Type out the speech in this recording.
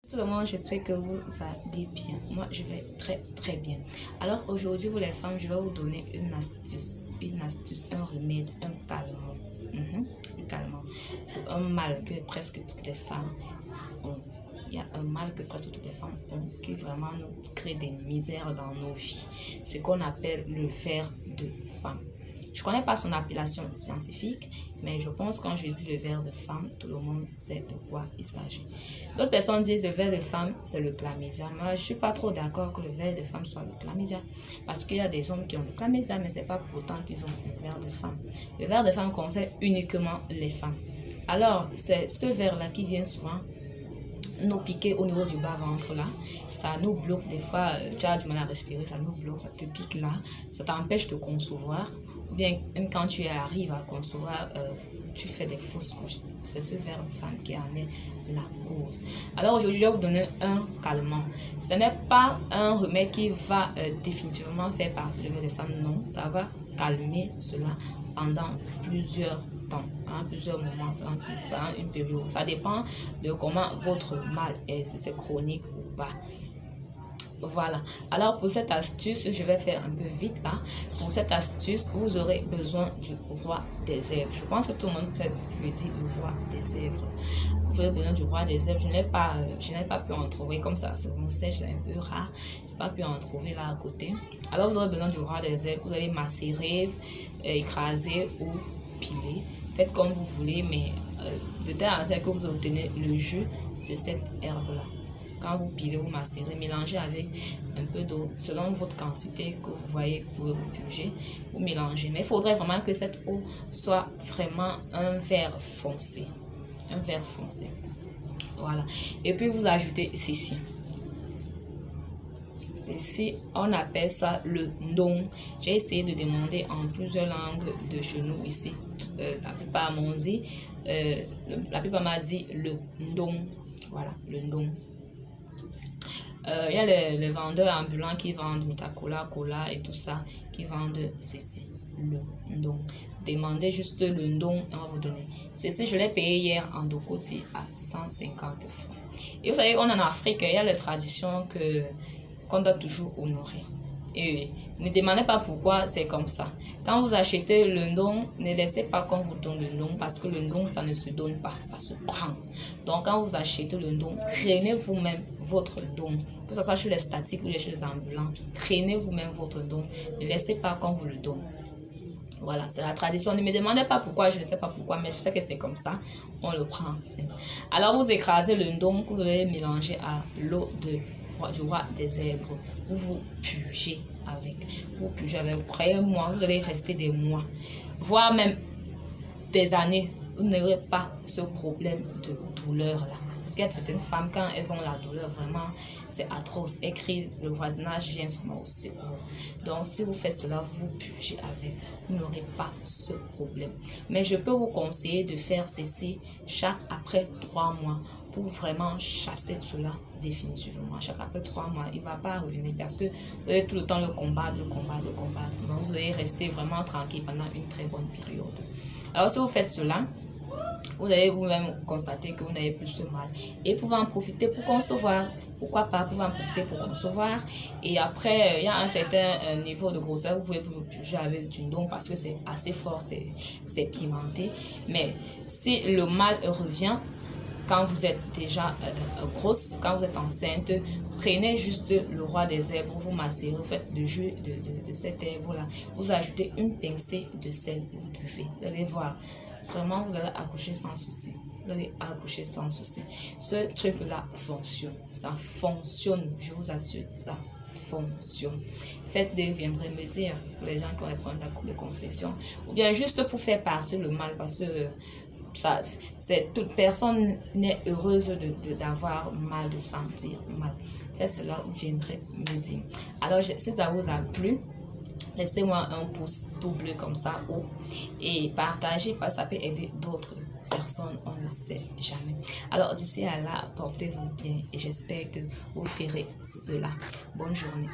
Tout le monde, j'espère que vous allez bien. Moi, je vais très bien. Alors aujourd'hui, vous les femmes, je vais vous donner une astuce, un remède, un calmant. Un calmant pour un mal que presque toutes les femmes ont. Il y a un mal que presque toutes les femmes ont qui vraiment nous crée des misères dans nos vies. Ce qu'on appelle le ver de femme. Je ne connais pas son appellation scientifique, mais je pense que quand je dis le ver de femme, tout le monde sait de quoi il s'agit. D'autres personnes disent le ver de femme, c'est le chlamydia. Moi, je ne suis pas trop d'accord que le ver de femme soit le chlamydia. Parce qu'il y a des hommes qui ont le chlamydia, mais ce n'est pas pour autant qu'ils ont le ver de femme. Le ver de femme concerne uniquement les femmes. Alors, c'est ce ver-là qui vient souvent nous piquer au niveau du bas-ventre là. Ça nous bloque des fois, tu as du mal à respirer, ça nous bloque, ça te pique là. Ça t'empêche de concevoir. Ou bien, même quand tu arrives à concevoir, tu fais des fausses couches. C'est ce ver de femme qui en est la cause. Alors aujourd'hui, je vais vous donner un calmant. Ce n'est pas un remède qui va définitivement faire partie du ver de femme. Non, ça va calmer cela pendant plusieurs temps, plusieurs moments, pendant une période. Ça dépend de comment votre mal est, si c'est chronique ou pas. Voilà. Alors pour cette astuce, je vais faire un peu vite là. Pour cette astuce, vous aurez besoin du roi des herbes. Je pense que tout le monde sait ce que veut dire le roi des herbes. Vous aurez besoin du roi des herbes. Je n'ai pas pu en trouver comme ça. C'est mon sèche, c'est un peu rare. Je n'ai pas pu en trouver là à côté. Alors vous aurez besoin du roi des herbes. Vous allez macérer, écraser ou piler. Faites comme vous voulez, mais de telle sorte que vous obtenez le jus de cette herbe là. Quand vous pilez, vous macérez, mélangez avec un peu d'eau, selon votre quantité que vous voyez, vous purgez, vous mélangez. Mais il faudrait vraiment que cette eau soit vraiment un vert foncé. Un vert foncé. Voilà. Et puis vous ajoutez ceci. Ici, on appelle ça le ndong. J'ai essayé de demander en plusieurs langues de chez nous ici. La plupart m'ont dit, la plupart m'a dit le ndong. Voilà, le ndong. Il y a les vendeurs ambulants qui vendent Mitacola, Cola et tout ça, qui vendent ceci, le ndong. Demandez juste le ndong, on va vous donner. Ceci, je l'ai payé hier en Dokoti à 150 francs. Et vous savez, on en Afrique, il y a les traditions qu'on doit toujours honorer. Et ne demandez pas pourquoi c'est comme ça. Quand vous achetez le ndong, ne laissez pas qu'on vous donne le ndong parce que le ndong, ça ne se donne pas, ça se prend. Donc, quand vous achetez le ndong, créez vous-même votre ndong. Que ce soit chez les statiques ou chez les ambulants, créez vous-même votre ndong. Ne laissez pas qu'on vous le donne. Voilà, c'est la tradition. Ne me demandez pas pourquoi, je ne sais pas pourquoi, mais je sais que c'est comme ça. On le prend. Alors, vous écrasez le ndong que vous allez mélanger à l'eau du roi des herbes. Vous purgez avec. Vous purgez avec. Croyez-moi, vous allez rester des mois, voire même des années. Vous n'aurez pas ce problème de douleur là. Parce qu'il y a certaines femmes, quand elles ont la douleur, vraiment, c'est atroce. Elles crient, le voisinage vient souvent au secours. Donc, si vous faites cela, vous purgez avec. Vous n'aurez pas ce problème. Mais je peux vous conseiller de faire ceci après 3 mois pour vraiment chasser cela définitivement. Après 3 mois, il ne va pas revenir parce que vous allez tout le temps le combattre. Donc, vous allez rester vraiment tranquille pendant une très bonne période. Alors, si vous faites cela, vous allez vous-même constater que vous n'avez plus ce mal. Et vous pouvez en profiter pour concevoir. Pourquoi pas, vous pouvez en profiter pour concevoir. Et après, il y a un certain niveau de grosseur, vous pouvez vous purger avec du ndong parce que c'est assez fort, c'est pimenté. Mais si le mal revient, quand vous êtes déjà grosse, quand vous êtes enceinte, prenez juste le roi des herbes, vous macérez, vous faites le jus de cette herbe-là. Vous ajoutez une pincée de sel, vous buvez. Vous allez voir. Vraiment, vous allez accoucher sans souci. Vous allez accoucher sans souci. Ce truc-là fonctionne. Ça fonctionne. Je vous assure, ça fonctionne. Faites-le, viendrez me dire pour les gens qui ont les problèmes de concession. Ou bien juste pour faire partir le mal. Parce que toute personne n'est heureuse d'avoir mal, de sentir mal. Faites cela, vous viendrez me dire. Alors, si ça vous a plu, laissez-moi un pouce double comme ça haut et partagez parce que ça peut aider d'autres personnes, on ne sait jamais. Alors d'ici à là, portez-vous bien et j'espère que vous ferez cela. Bonne journée.